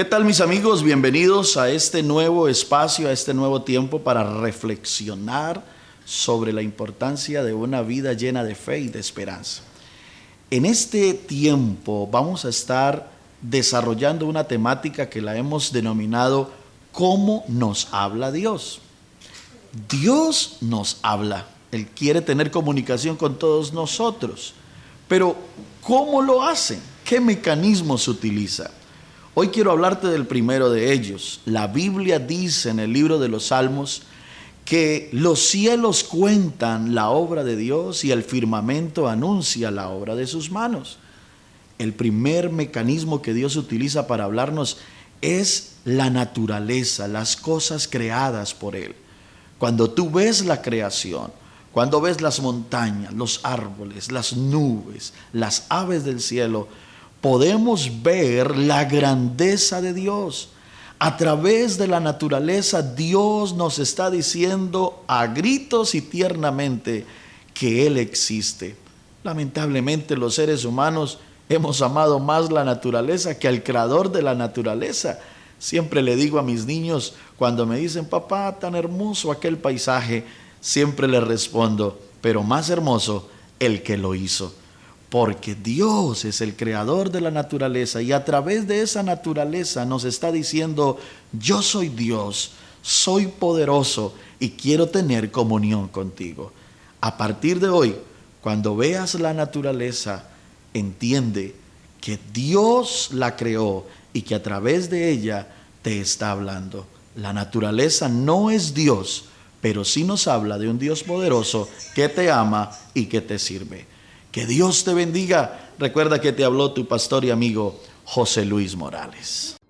¿Qué tal, mis amigos? Bienvenidos a este nuevo espacio, a este nuevo tiempo para reflexionar sobre la importancia de una vida llena de fe y de esperanza. En este tiempo vamos a estar desarrollando una temática que la hemos denominado ¿Cómo nos habla Dios? Dios nos habla. Él quiere tener comunicación con todos nosotros. Pero ¿cómo lo hace? ¿Qué mecanismos utiliza? Hoy quiero hablarte del primero de ellos. La Biblia dice en el libro de los Salmos que los cielos cuentan la obra de Dios y el firmamento anuncia la obra de sus manos. El primer mecanismo que Dios utiliza para hablarnos es la naturaleza, las cosas creadas por Él. Cuando tú ves la creación, cuando ves las montañas, los árboles, las nubes, las aves del cielo, podemos ver la grandeza de Dios. A través de la naturaleza, Dios nos está diciendo a gritos y tiernamente que Él existe. Lamentablemente, los seres humanos hemos amado más la naturaleza que al creador de la naturaleza. Siempre le digo a mis niños, cuando me dicen, papá, tan hermoso aquel paisaje, siempre les respondo, pero más hermoso el que lo hizo. Porque Dios es el creador de la naturaleza y a través de esa naturaleza nos está diciendo, yo soy Dios, soy poderoso y quiero tener comunión contigo. A partir de hoy, cuando veas la naturaleza, entiende que Dios la creó y que a través de ella te está hablando. La naturaleza no es Dios, pero sí nos habla de un Dios poderoso que te ama y que te sirve. Que Dios te bendiga. Recuerda que te habló tu pastor y amigo José Luis Morales.